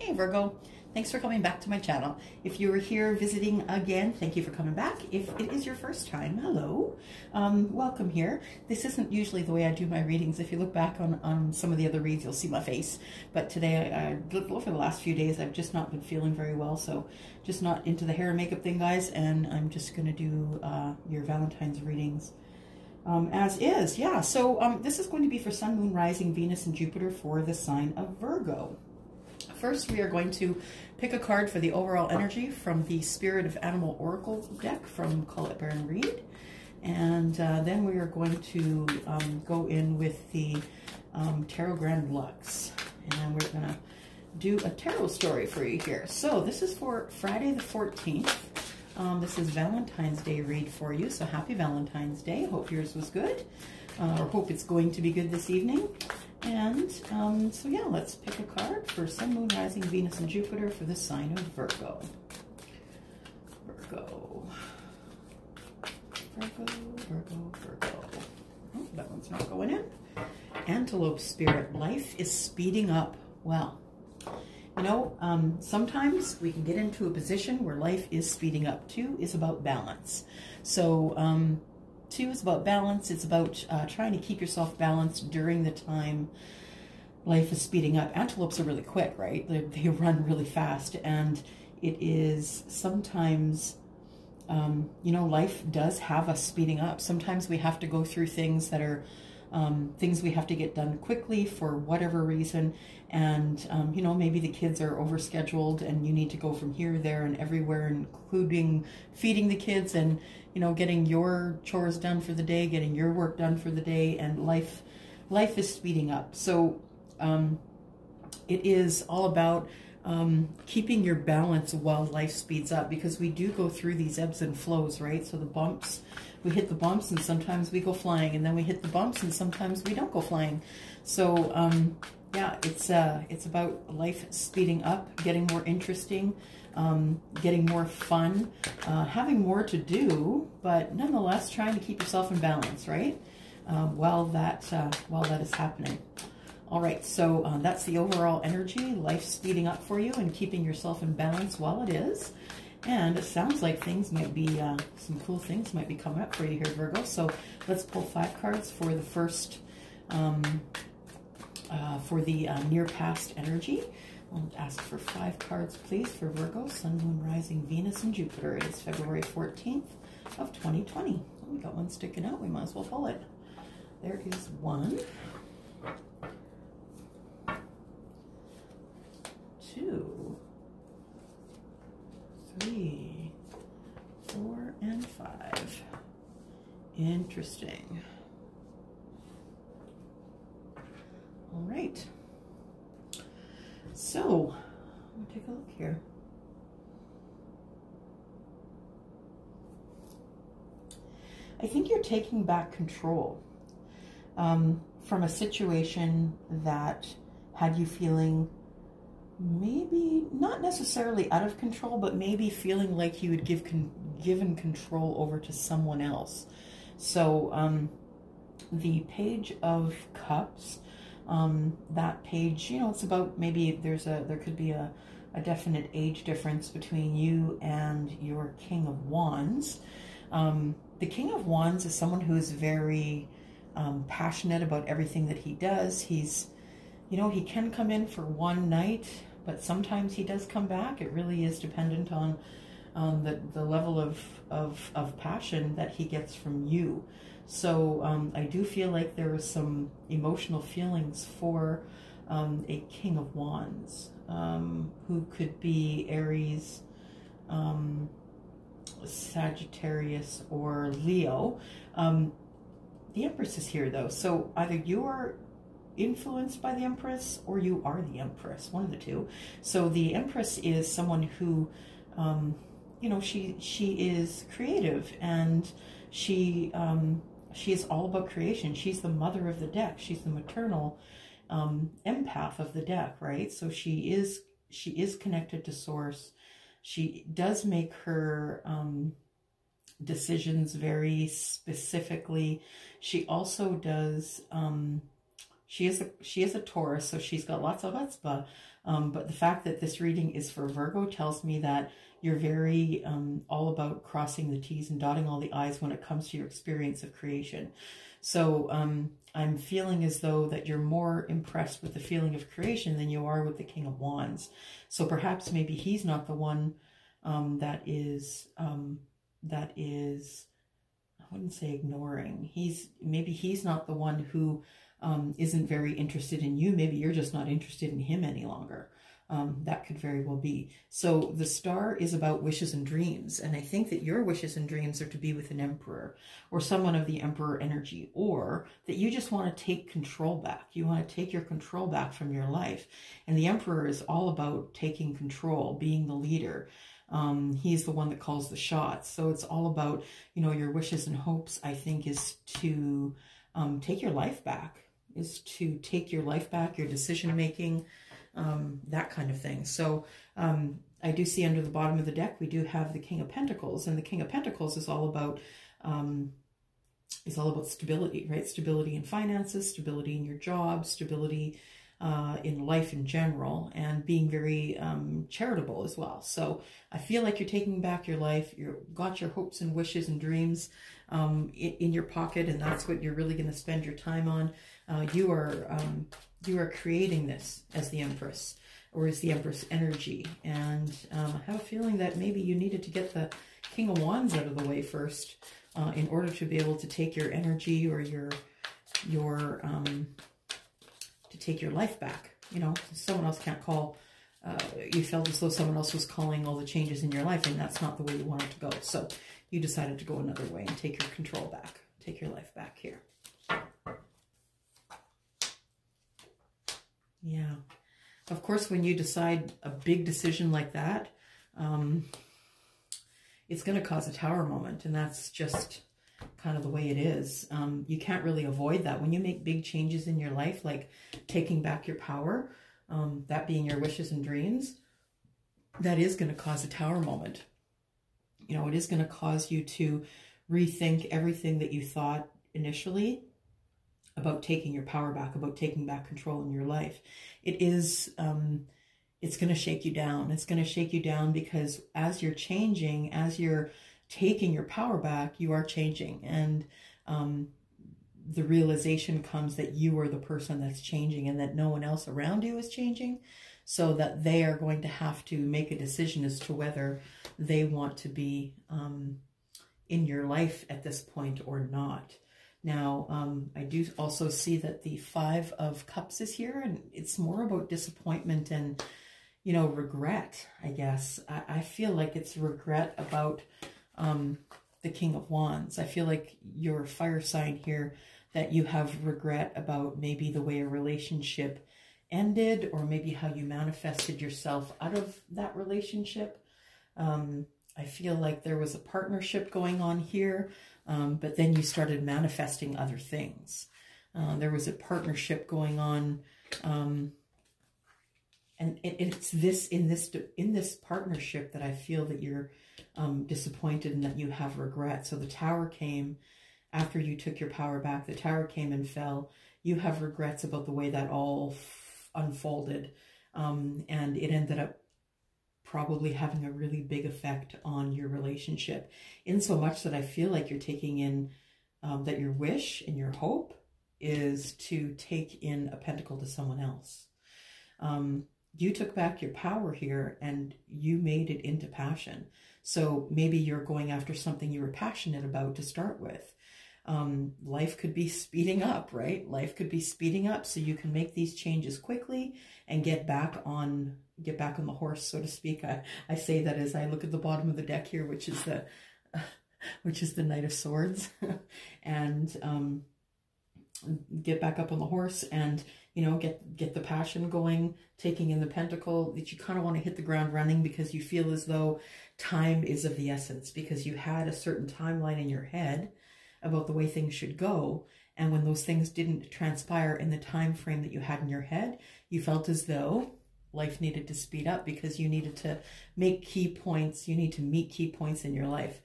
Hey Virgo, thanks for coming back to my channel. If you were here visiting again, thank you for coming back. If it is your first time, hello, welcome here. This isn't usually the way I do my readings. If you look back on some of the other reads, you'll see my face. But today, over the last few days, I've just not been feeling very well, so just not into the hair and makeup thing, guys, and I'm just going to do your Valentine's readings. As is, yeah. So this is going to be for Sun, Moon, Rising, Venus, and Jupiter for the sign of Virgo. First, we are going to pick a card for the overall energy from the Spirit of Animal Oracle deck from Colette Baron Reed. And then we are going to go in with the Tarot Grand Lux. And we're going to do a tarot story for you here. So this is for Friday the 14th. This is Valentine's Day read for you. So happy Valentine's Day. Hope yours was good. Or hope it's going to be good this evening. And so yeah, let's pick a card for Sun, Moon, Rising, Venus, and Jupiter for the sign of Virgo. Virgo. Virgo, Virgo, Virgo. Oh, that one's not going in. Antelope Spirit. Life is speeding up. Well, you know, sometimes we can get into a position where life is speeding up. 2 is about balance. So, 2 is about balance. It's about trying to keep yourself balanced during the time life is speeding up. Antelopes are really quick, right? They run really fast. And it is sometimes, you know, life does have us speeding up. Sometimes we have to go through things that are things we have to get done quickly for whatever reason. And, you know, maybe the kids are overscheduled and you need to go from here, there, and everywhere, including feeding the kids and, you know, getting your chores done for the day, getting your work done for the day, and life is speeding up. So it is all about keeping your balance while life speeds up, because we do go through these ebbs and flows, right? So the bumps, we hit the bumps and sometimes we go flying, and then we hit the bumps and sometimes we don't go flying. So yeah, it's about life speeding up, getting more interesting, getting more fun, having more to do, but nonetheless trying to keep yourself in balance, right? While that is happening. All right, so that's the overall energy, life speeding up for you and keeping yourself in balance while it is. And it sounds like things might be, some cool things might be coming up for you here, Virgo. So let's pull 5 cards for the first, for the near past energy. I'll ask for 5 cards, please, for Virgo, Sun, Moon, Rising, Venus, and Jupiter. It is February 14th of 2020. Oh, we got one sticking out. We might as well pull it. There is 1, 2, 3, 4, and 5. Interesting. All right. So, let me take a look here. I think you're taking back control from a situation that had you feeling maybe not necessarily out of control, but maybe feeling like you had given control over to someone else. So the Page of Cups, that page, you know, it's about maybe there could be a definite age difference between you and your King of Wands. The King of Wands is someone who is very passionate about everything that he does. He's, you know, he can come in for one night, but sometimes he does come back. It really is dependent on the level of passion that he gets from you. So I do feel like there is some emotional feelings for a King of Wands, who could be Aries, Sagittarius, or Leo. The Empress is here, though. So either you are influenced by the Empress or you are the Empress, one of the two. So the Empress is someone who, you know, she is creative, and she is all about creation. She's the mother of the deck. She's the maternal empath of the deck, right? So she is connected to source. She does make her decisions very specifically. She also does, she is a Taurus, so she's got lots of chutzpah, But the fact that this reading is for Virgo tells me that you're very all about crossing the T's and dotting all the I's when it comes to your experience of creation. So I'm feeling as though that you're more impressed with the feeling of creation than you are with the King of Wands. So perhaps maybe he's not the one that is, I wouldn't say ignoring. Maybe he's not the one who isn't very interested in you. Maybe you're just not interested in him any longer. That could very well be. So the star is about wishes and dreams. And I think that your wishes and dreams are to be with an emperor or someone of the emperor energy, or that you just want to take control back. You want to take your control back from your life. And the emperor is all about taking control, being the leader. He's the one that calls the shots. So it's all about, you know, your wishes and hopes, I think, is to take your life back, your decision-making, that kind of thing. So I do see under the bottom of the deck, we do have the King of Pentacles, and the King of Pentacles is all about stability, right? Stability in finances, stability in your job, stability in life in general, and being very charitable as well. So I feel like you're taking back your life. You've got your hopes and wishes and dreams in your pocket, and that's what you're really going to spend your time on. You are creating this as the Empress, or as the Empress energy. And I have a feeling that maybe you needed to get the King of Wands out of the way first in order to be able to take your energy or to take your life back. You know, someone else can't call, you felt as though someone else was calling all the changes in your life, and that's not the way you wanted to go. So you decided to go another way and take your control back, take your life back here. Yeah. Of course, when you decide a big decision like that, it's going to cause a tower moment, and that's just kind of the way it is. You can't really avoid that. When you make big changes in your life, like taking back your power, that being your wishes and dreams, that is going to cause a tower moment. You know, it is going to cause you to rethink everything that you thought initially about taking your power back, about taking back control in your life. It is, it's going to shake you down. It's going to shake you down because as you're changing, as you're taking your power back, you are changing. And the realization comes that you are the person that's changing and that no one else around you is changing, so that they are going to have to make a decision as to whether they want to be in your life at this point or not. Now, I do also see that the Five of Cups is here, and it's more about disappointment and, you know, regret, I guess. I feel like it's regret about the King of Wands. I feel like you're a fire sign here, that you have regret about maybe the way a relationship ended, or maybe how you manifested yourself out of that relationship. I feel like there was a partnership going on here, but then you started manifesting other things. There was a partnership going on, and it's in this partnership that I feel that you're disappointed and that you have regret. So the Tower came after you took your power back. The Tower came and fell. You have regrets about the way that all unfolded, and it ended up probably having a really big effect on your relationship, in so much that I feel like you're taking in that your wish and your hope is to take in a pentacle to someone else. You took back your power here and you made it into passion. So maybe you're going after something you were passionate about to start with. Life could be speeding up, right? Life could be speeding up so you can make these changes quickly and get back on the horse, so to speak. I say that as I look at the bottom of the deck here, which is the Knight of Swords, and get back up on the horse and, you know, get the passion going, taking in the pentacle, that you kind of want to hit the ground running because you feel as though time is of the essence, because you had a certain timeline in your head about the way things should go. And when those things didn't transpire in the time frame that you had in your head, you felt as though life needed to speed up because you needed to make key points. You need to meet key points in your life.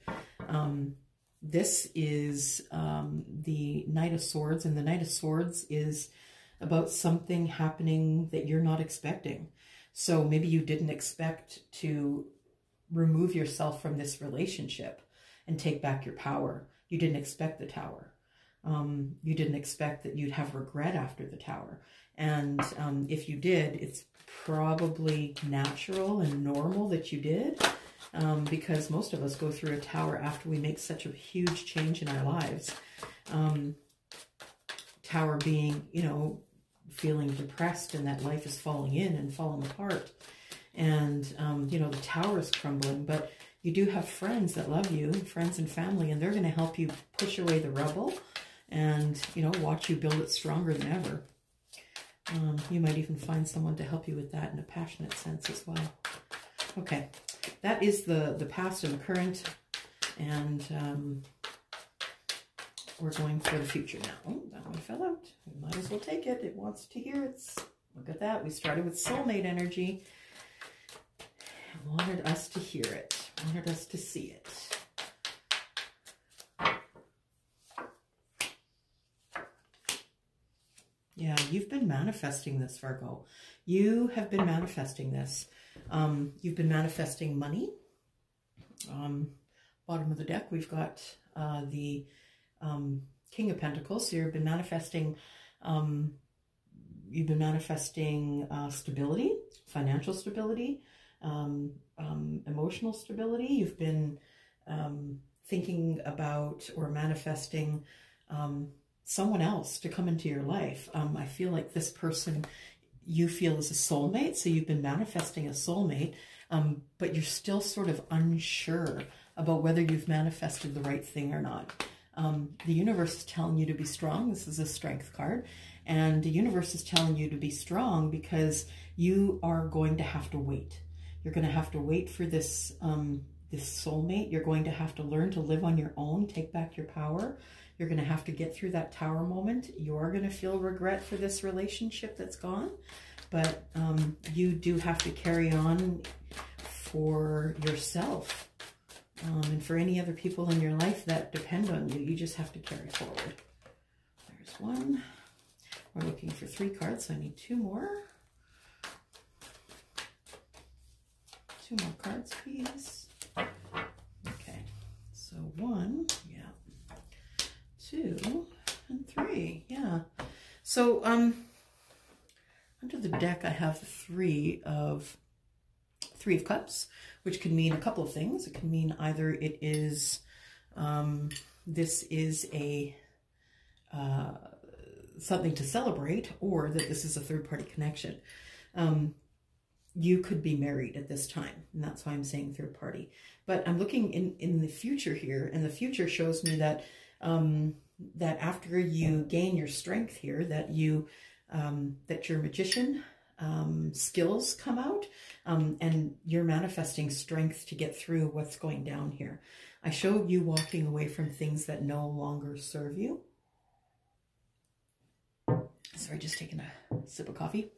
This is the Knight of Swords, and the Knight of Swords is about something happening that you're not expecting. So maybe you didn't expect to remove yourself from this relationship and take back your power. You didn't expect the Tower. You didn't expect that you'd have regret after the Tower. And if you did, it's probably natural and normal that you did, because most of us go through a Tower after we make such a huge change in our lives. Tower being, you know, feeling depressed and that life is falling in and falling apart. And, you know, the Tower is crumbling, but you do have friends that love you, friends and family, and they're going to help you push away the rubble and, you know, watch you build it stronger than ever. You might even find someone to help you with that in a passionate sense as well. Okay, that is the past and the current, and we're going for the future now. Oh, that one fell out. We might as well take it. It wants to hear it. Look at that. We started with soulmate energy. It wanted us to hear it. Wanted us to see it. Yeah, you've been manifesting this, Virgo. You have been manifesting this. You've been manifesting money. Bottom of the deck, we've got the King of Pentacles. So you've been manifesting stability, financial stability, emotional stability. You've been thinking about or manifesting someone else to come into your life. I feel like this person you feel is a soulmate. So you've been manifesting a soulmate, but you're still sort of unsure about whether you've manifested the right thing or not. The universe is telling you to be strong. This is a strength card. And the universe is telling you to be strong because you are going to have to wait. You're going to have to wait for this, this soulmate. You're going to have to learn to live on your own, take back your power. You're going to have to get through that Tower moment. You're going to feel regret for this relationship that's gone. But you do have to carry on for yourself. And for any other people in your life that depend on you, you just have to carry forward. There's one. We're looking for 3 cards, so I need 2 more. 2 more cards, please. Okay, so 1, yeah. 2 and 3, yeah. So under the deck I have 3 of Cups, which can mean a couple of things. It can mean either it is this is a something to celebrate, or that this is a third-party connection. You could be married at this time, and that's why I'm saying third party. But I'm looking in the future here, and the future shows me that that after you gain your strength here, that you that your magician skills come out, and you're manifesting strength to get through what's going down here. I show you walking away from things that no longer serve you. Sorry, just taking a sip of coffee.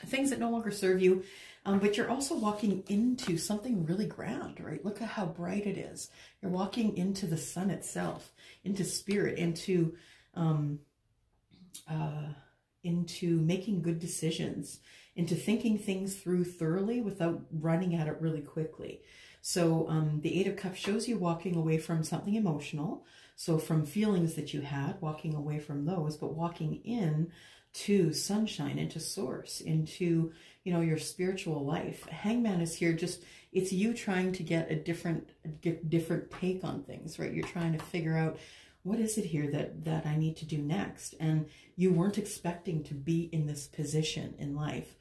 Things that no longer serve you, but you're also walking into something really grand, right? Look at how bright it is. You're walking into the sun itself, into spirit, into making good decisions, into thinking things through thoroughly without running at it really quickly. So the 8 of Cups shows you walking away from something emotional. So from feelings that you had, walking away from those, but walking in to sunshine, into source, into, you know, your spiritual life. Hangman is here, just, it's you trying to get a different take on things, right? You're trying to figure out, what is it here that I need to do next? And you weren't expecting to be in this position in life.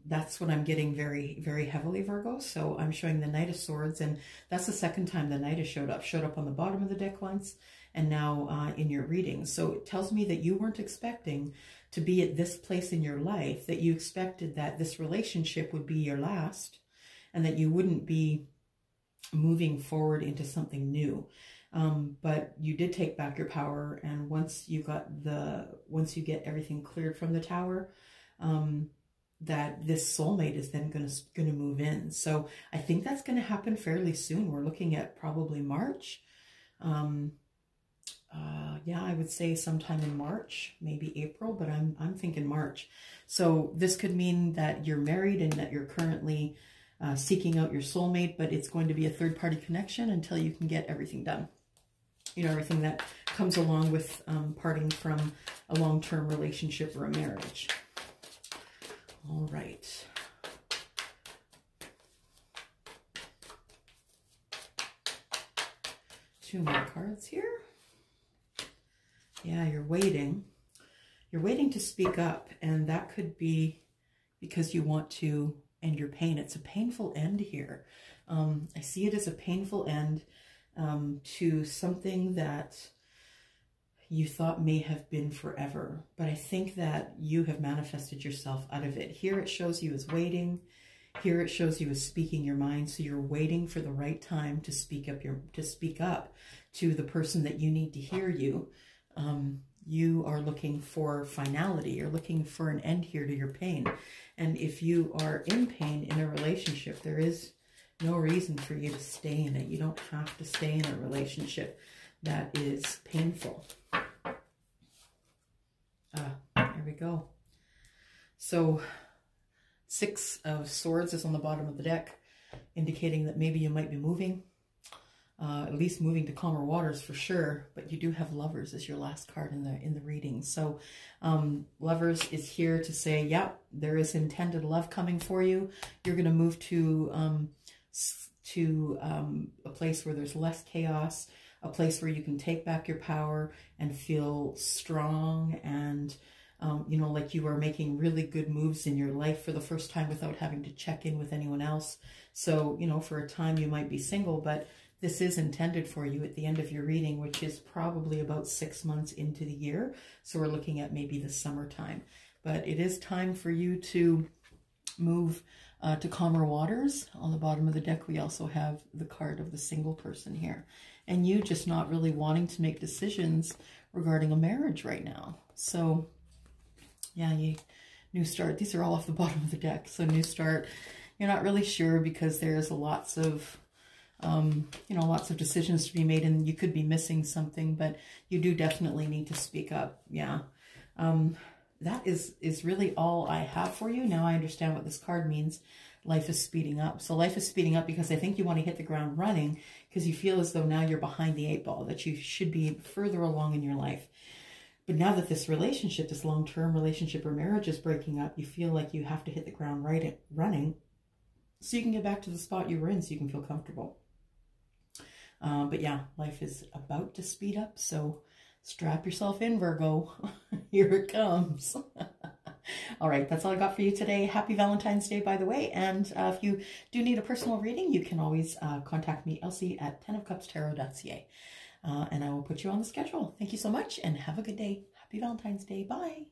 That's what I'm getting very, very heavily, Virgo. So I'm showing the Knight of Swords, and that's the second time the Knight has showed up. Showed up on the bottom of the deck once, and now in your reading. So it tells me that you weren't expecting to be at this place in your life, that you expected that this relationship would be your last, and that you wouldn't be moving forward into something new. But you did take back your power, and once you get everything cleared from the Tower, that this soulmate is then going to move in. So I think that's going to happen fairly soon. We're looking at probably March. Yeah, I would say sometime in March, maybe April, but I'm thinking March. So this could mean that you're married and that you're currently seeking out your soulmate, but it's going to be a third-party connection until you can get everything done. You know, everything that comes along with parting from a long-term relationship or a marriage. All right. Two more cards here. Yeah, you're waiting. You're waiting to speak up, and that could be because you want to end your pain. It's a painful end here. I see it as a painful end to something that you thought may have been forever, but I think that you have manifested yourself out of it. Here it shows you as waiting. Here it shows you as speaking your mind. So you're waiting for the right time to speak up to the person that you need to hear you. You are looking for finality. You're looking for an end here to your pain. And if you are in pain in a relationship, there is no reason for you to stay in it. You don't have to stay in a relationship that is painful. There we go. So 6 of Swords is on the bottom of the deck, indicating that maybe you might be moving. At least moving to calmer waters for sure, but you do have Lovers as your last card in the reading. So Lovers is here to say, yeah, there is intended love coming for you. You're going to move to a place where there's less chaos, a place where you can take back your power and feel strong and you know, like you are making really good moves in your life for the first time without having to check in with anyone else. So, you know, for a time you might be single, but this is intended for you at the end of your reading, which is probably about 6 months into the year. So we're looking at maybe the summertime. But it is time for you to move to calmer waters. On the bottom of the deck, we also have the card of the single person here. And you just not really wanting to make decisions regarding a marriage right now. So, yeah, new start. These are all off the bottom of the deck. So new start, you're not really sure because there's lots of you know, lots of decisions to be made and you could be missing something, but you do definitely need to speak up. Yeah. That is really all I have for you. Now I understand what this card means. Life is speeding up. So life is speeding up because I think you want to hit the ground running because you feel as though now you're behind the 8 ball, that you should be further along in your life. But now that this relationship, this long-term relationship or marriage is breaking up, you feel like you have to hit the ground running so you can get back to the spot you were in so you can feel comfortable. But yeah, life is about to speed up, so strap yourself in, Virgo. Here it comes. All right, that's all I got for you today. Happy Valentine's Day, by the way. And if you do need a personal reading, you can always contact me, Elsie, at 10ofcupstarot.ca. And I will put you on the schedule. Thank you so much, and have a good day. Happy Valentine's Day. Bye.